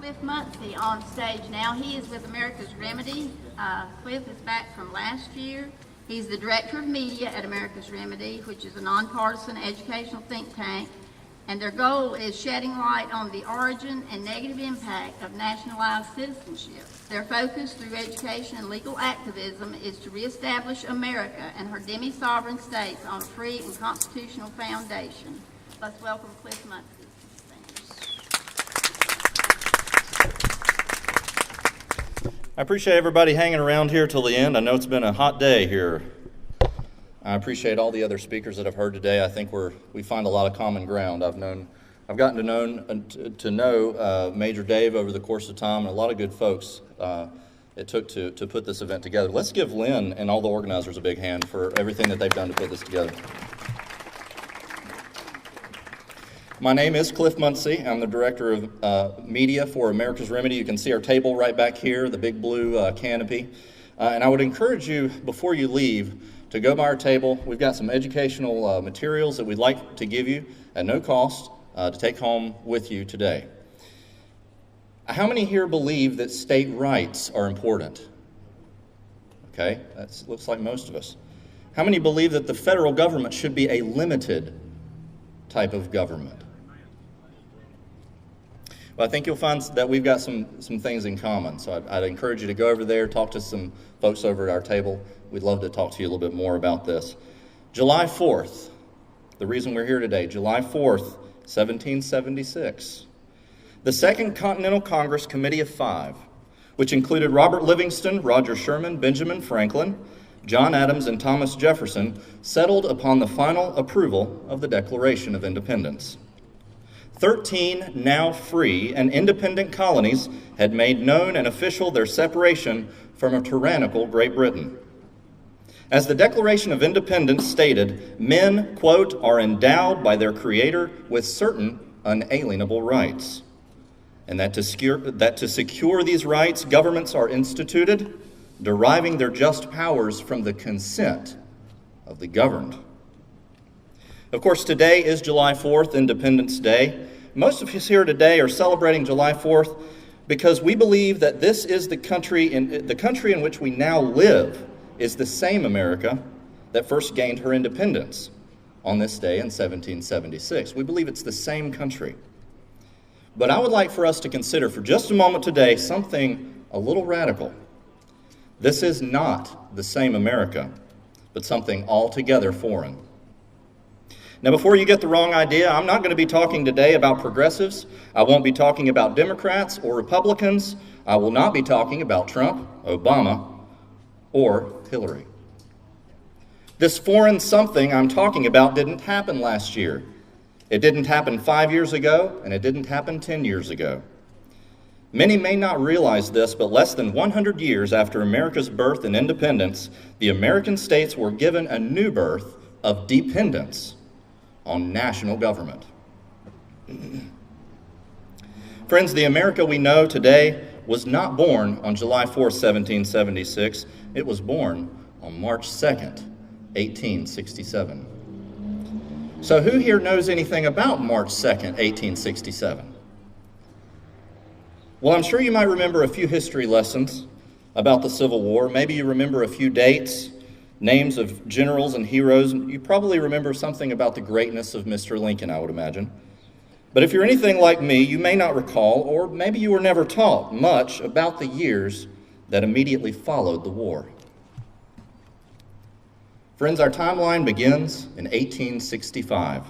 Cliff Muncy on stage now. He is with America's Remedy. Cliff is back from last year. He's the Director of Media at America's Remedy, which is a nonpartisan educational think tank. And their goal is shedding light on the origin and negative impact of nationalized citizenship. Their focus through education and legal activism is to reestablish America and her demi-sovereign states on a free and constitutional foundation. Let's welcome Cliff Muncy. I appreciate everybody hanging around here till the end. I know it's been a hot day here. I appreciate all the other speakers that I've heard today. I think we find a lot of common ground. I've gotten to know Major Dave over the course of time, and a lot of good folks it took to put this event together. Let's give Lynn and all the organizers a big hand for everything that they've done to put this together. My name is Cliff Muncy. I'm the Director of Media for America's Remedy. You can see our table right back here, the big blue canopy. And I would encourage you, before you leave, to go by our table. We've got some educational materials that we'd like to give you at no cost to take home with you today. How many here believe that state rights are important? Okay, that looks like most of us. How many believe that the federal government should be a limited type of government? Well, I think you'll find that we've got some things in common. So I'd encourage you to go over there, talk to some folks over at our table. We'd love to talk to you a little bit more about this. July 4th, the reason we're here today, July 4th, 1776. The Second Continental Congress Committee of Five, which included Robert Livingston, Roger Sherman, Benjamin Franklin, John Adams, and Thomas Jefferson, settled upon the final approval of the Declaration of Independence. 13 now free and independent colonies had made known and official their separation from a tyrannical Great Britain. As the Declaration of Independence stated, men, quote, are endowed by their Creator with certain unalienable rights, and that to secure these rights, governments are instituted, deriving their just powers from the consent of the governed. Of course, today is July 4th, Independence Day. Most of us here today are celebrating July 4th because we believe that this is the country in which we now live is the same America that first gained her independence on this day in 1776. We believe it's the same country. But I would like for us to consider for just a moment today something a little radical. This is not the same America, but something altogether foreign. Now, before you get the wrong idea, I'm not going to be talking today about progressives. I won't be talking about Democrats or Republicans. I will not be talking about Trump, Obama, or Hillary. This foreign something I'm talking about didn't happen last year. It didn't happen 5 years ago, and it didn't happen 10 years ago. Many may not realize this, but less than 100 years after America's birth and independence, the American states were given a new birth of dependence on national government. Friends, the America we know today was not born on July 4th, 1776. It was born on March 2nd, 1867. So who here knows anything about March 2nd, 1867? Well, I'm sure you might remember a few history lessons about the Civil War. Maybe you remember a few dates, names of generals and heroes. You probably remember something about the greatness of Mr. Lincoln, I would imagine. But if you're anything like me, you may not recall, or maybe you were never taught much about the years that immediately followed the war. Friends, our timeline begins in 1865.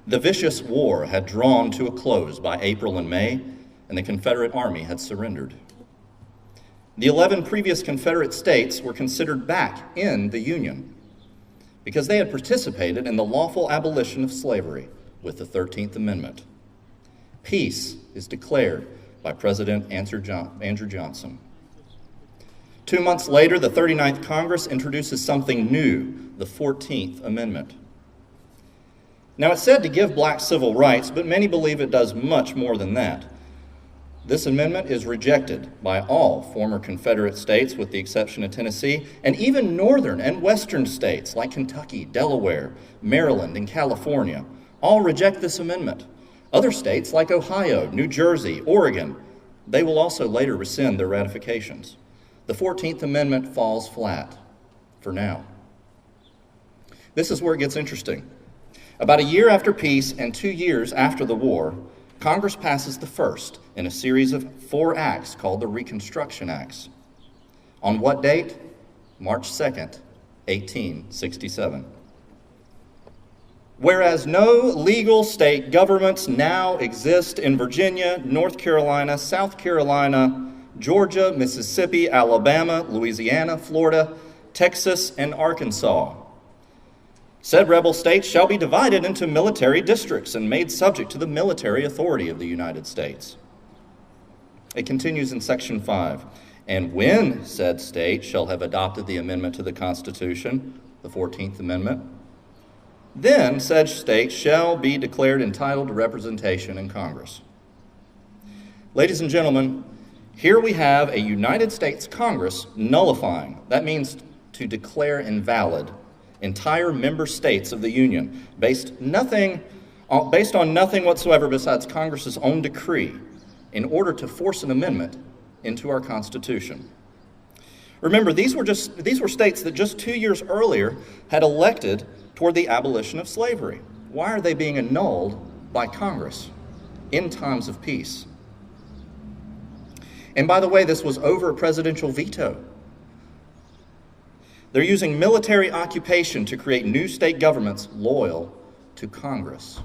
The vicious war had drawn to a close by April and May, and the Confederate Army had surrendered. The 11 previous Confederate states were considered back in the Union because they had participated in the lawful abolition of slavery with the 13th Amendment. Peace is declared by President Andrew Johnson. 2 months later, the 39th Congress introduces something new, the 14th Amendment. Now, it's said to give blacks civil rights, but many believe it does much more than that. This amendment is rejected by all former Confederate states, with the exception of Tennessee, and even northern and western states like Kentucky, Delaware, Maryland, and California all reject this amendment. Other states like Ohio, New Jersey, Oregon, they will also later rescind their ratifications. The 14th Amendment falls flat for now. This is where it gets interesting. About a year after peace and 2 years after the war, Congress passes the first in a series of 4 acts called the Reconstruction Acts. On what date? March 2nd, 1867. Whereas no legal state governments now exist in Virginia, North Carolina, South Carolina, Georgia, Mississippi, Alabama, Louisiana, Florida, Texas, and Arkansas. Said rebel states shall be divided into military districts and made subject to the military authority of the United States. It continues in Section 5. And when said state shall have adopted the amendment to the Constitution, the 14th Amendment, then said state shall be declared entitled to representation in Congress. Ladies and gentlemen, here we have a United States Congress nullifying, that means to declare invalid, entire member states of the Union, based on nothing whatsoever besides Congress's own decree, in order to force an amendment into our Constitution. Remember, these were states that just 2 years earlier had elected toward the abolition of slavery. Why are they being annulled by Congress in times of peace? And by the way, this was over a presidential veto. They're using military occupation to create new state governments loyal to Congress.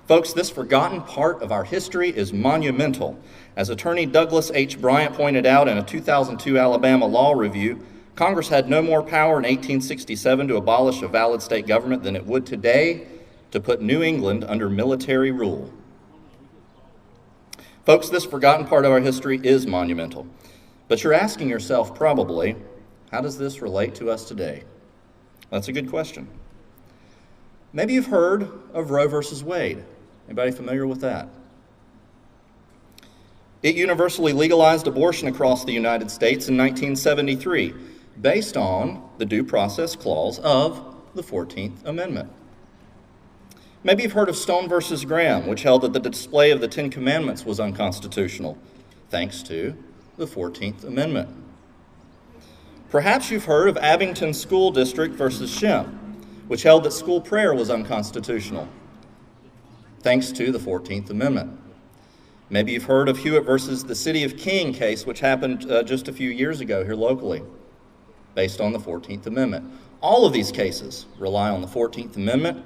Folks, this forgotten part of our history is monumental. As Attorney Douglas H. Bryant pointed out in a 2002 Alabama law review, Congress had no more power in 1867 to abolish a valid state government than it would today to put New England under military rule. Folks, this forgotten part of our history is monumental. But you're asking yourself probably, how does this relate to us today? That's a good question. Maybe you've heard of Roe versus Wade. Anybody familiar with that? It universally legalized abortion across the United States in 1973, based on the Due Process Clause of the 14th Amendment. Maybe you've heard of Stone versus Graham, which held that the display of the Ten Commandments was unconstitutional, thanks to the 14th Amendment. Perhaps you've heard of Abington School District versus Shem, which held that school prayer was unconstitutional, thanks to the 14th Amendment. Maybe you've heard of Hewitt versus the City of King case, which happened just a few years ago here locally, based on the 14th Amendment. All of these cases rely on the 14th Amendment,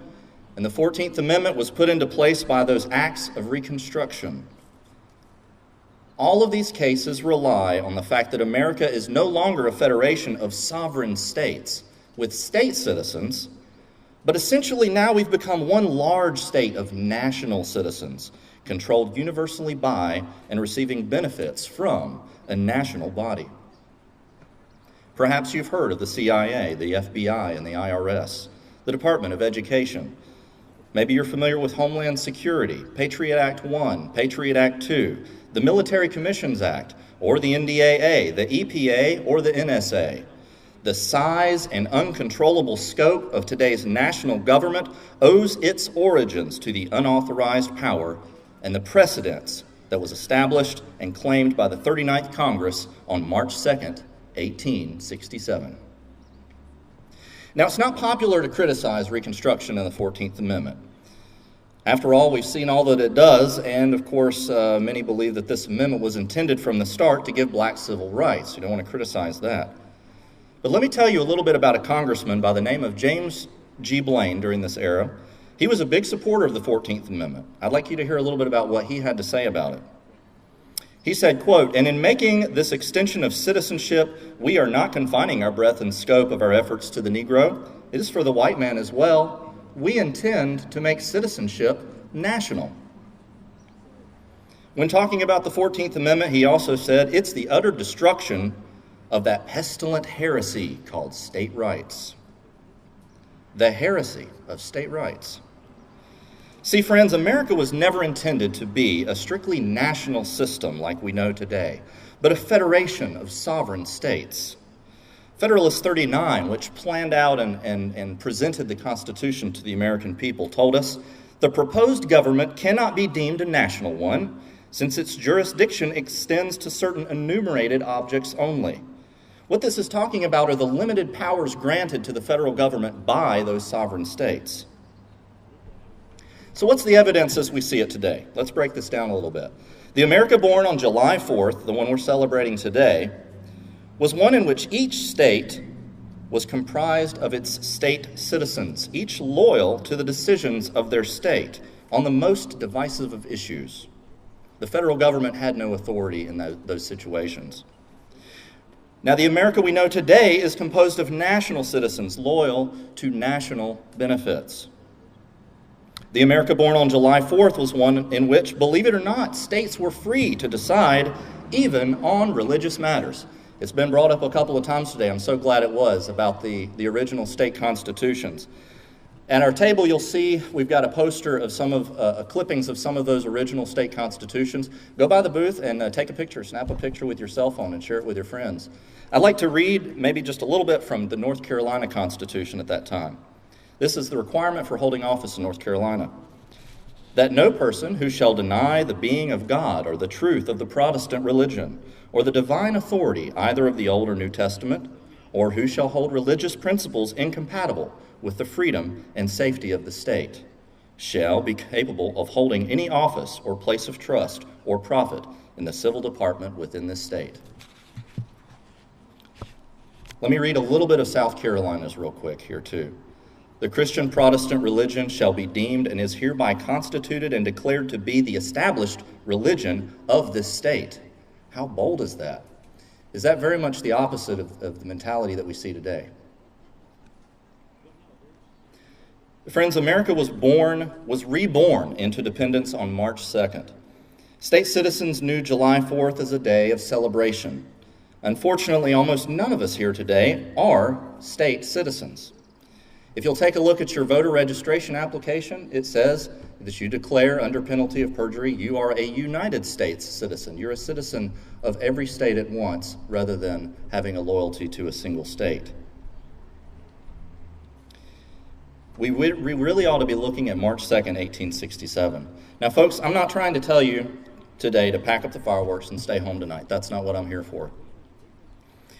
and the 14th Amendment was put into place by those acts of Reconstruction. All of these cases rely on the fact that America is no longer a federation of sovereign states with state citizens, but essentially now we've become one large state of national citizens, controlled universally by and receiving benefits from a national body. Perhaps you've heard of the CIA, the FBI, and the IRS, the Department of Education. Maybe you're familiar with Homeland Security, Patriot Act 1, Patriot Act 2, the Military Commissions Act, or the NDAA, the EPA, or the NSA. The size and uncontrollable scope of today's national government owes its origins to the unauthorized power and the precedents that was established and claimed by the 39th Congress on March 2nd, 1867. Now, it's not popular to criticize Reconstruction and the 14th Amendment. After all, we've seen all that it does, and of course, many believe that this amendment was intended from the start to give black civil rights. You don't want to criticize that. But let me tell you a little bit about a congressman by the name of James G. Blaine during this era. He was a big supporter of the 14th Amendment. I'd like you to hear a little bit about what he had to say about it. He said, quote, "And in making this extension of citizenship, we are not confining our breadth and scope of our efforts to the Negro. It is for the white man as well. We intend to make citizenship national." When talking about the 14th Amendment, he also said, "It's the utter destruction of that pestilent heresy called state rights." The heresy of state rights. See, friends, America was never intended to be a strictly national system like we know today, but a federation of sovereign states. Federalist 39, which planned out and presented the Constitution to the American people, told us The proposed government cannot be deemed a national one, since its jurisdiction extends to certain enumerated objects only. What this is talking about are the limited powers granted to the federal government by those sovereign states. So what's the evidence as we see it today? Let's break this down a little bit. The America born on July 4th, the one we're celebrating today, was one in which each state was comprised of its state citizens, each loyal to the decisions of their state on the most divisive of issues. The federal government had no authority in those situations. Now, the America we know today is composed of national citizens loyal to national benefits. The America born on July 4th was one in which, believe it or not, states were free to decide even on religious matters. It's been brought up a couple of times today. I'm so glad it was, about the original state constitutions. At our table, you'll see we've got a poster of some of clippings of some of those original state constitutions. Go by the booth and take a picture, snap a picture with your cell phone and share it with your friends. I'd like to read maybe just a little bit from the North Carolina Constitution at that time. This is the requirement for holding office in North Carolina. That no person who shall deny the being of God or the truth of the Protestant religion or the divine authority either of the Old or New Testament, or who shall hold religious principles incompatible with the freedom and safety of the state, shall be capable of holding any office or place of trust or profit in the civil department within this state. Let me read a little bit of South Carolina's real quick here too. The Christian Protestant religion shall be deemed and is hereby constituted and declared to be the established religion of this state. How bold is that? Is that very much the opposite of the mentality that we see today? Friends, America was reborn into dependence on March 2nd. State citizens knew July 4th as a day of celebration. Unfortunately, almost none of us here today are state citizens. If you'll take a look at your voter registration application, it says that you declare under penalty of perjury you are a United States citizen. You're a citizen of every state at once rather than having a loyalty to a single state. We really ought to be looking at March 2nd, 1867. Now, folks, I'm not trying to tell you today to pack up the fireworks and stay home tonight. That's not what I'm here for.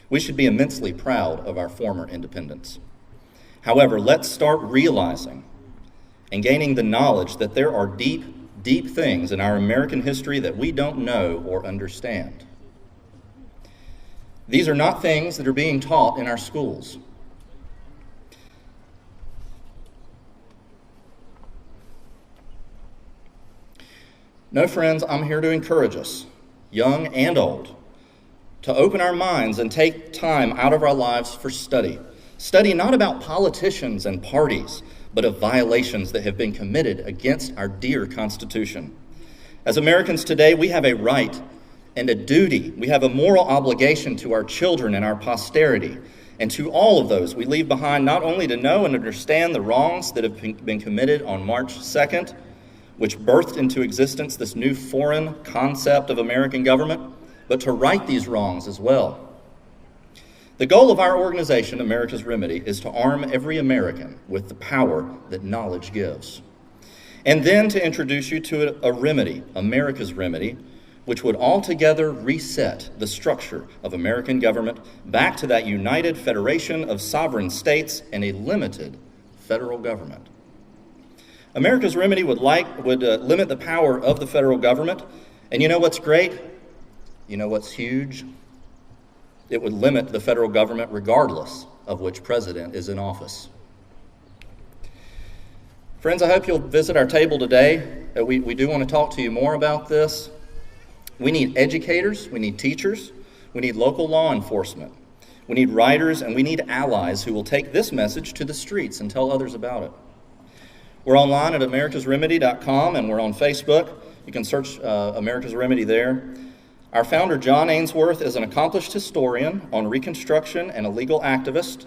We should be immensely proud of our former independence. However, let's start realizing and gaining the knowledge that there are deep, deep things in our American history that we don't know or understand. These are not things that are being taught in our schools. No, friends, I'm here to encourage us, young and old, to open our minds and take time out of our lives for study. Study not about politicians and parties, but of violations that have been committed against our dear Constitution. As Americans today, we have a right and a duty. We have a moral obligation to our children and our posterity, and to all of those we leave behind, not only to know and understand the wrongs that have been committed on March 2nd, which birthed into existence this new foreign concept of American government, but to right these wrongs as well. The goal of our organization, America's Remedy, is to arm every American with the power that knowledge gives. And then to introduce you to a remedy, America's Remedy, which would altogether reset the structure of American government back to that united federation of sovereign states and a limited federal government. America's Remedy would limit the power of the federal government. And you know what's great? You know what's huge? It would limit the federal government regardless of which president is in office. Friends, I hope you'll visit our table today. We do want to talk to you more about this. We need educators, we need teachers, we need local law enforcement, we need writers, and we need allies who will take this message to the streets and tell others about it. We're online at americasremedy.com, and we're on Facebook. You can search America's Remedy there. Our founder, John Ainsworth, is an accomplished historian on Reconstruction and a legal activist.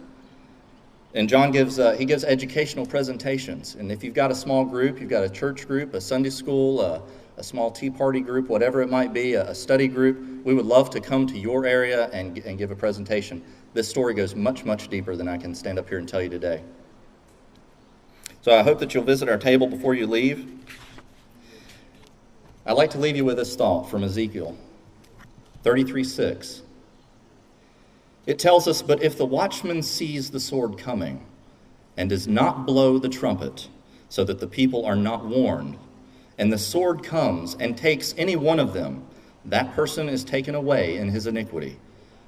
And John gives educational presentations. And if you've got a small group, you've got a church group, a Sunday school, a small tea party group, whatever it might be, a study group, we would love to come to your area and give a presentation. This story goes much, much deeper than I can stand up here and tell you today. So I hope that you'll visit our table before you leave. I'd like to leave you with this thought from Ezekiel 33:6. It tells us, "But if the watchman sees the sword coming and does not blow the trumpet, so that the people are not warned, and the sword comes and takes any one of them, that person is taken away in his iniquity.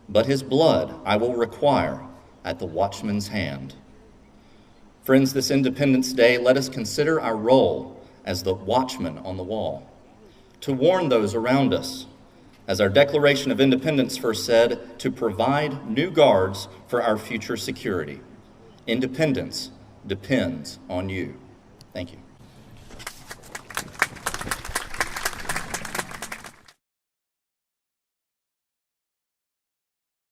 But his blood I will require at the watchman's hand." Friends, this Independence Day, let us consider our role as the watchman on the wall, to warn those around us, as our Declaration of Independence first said, to provide new guards for our future security. Independence depends on you. Thank you.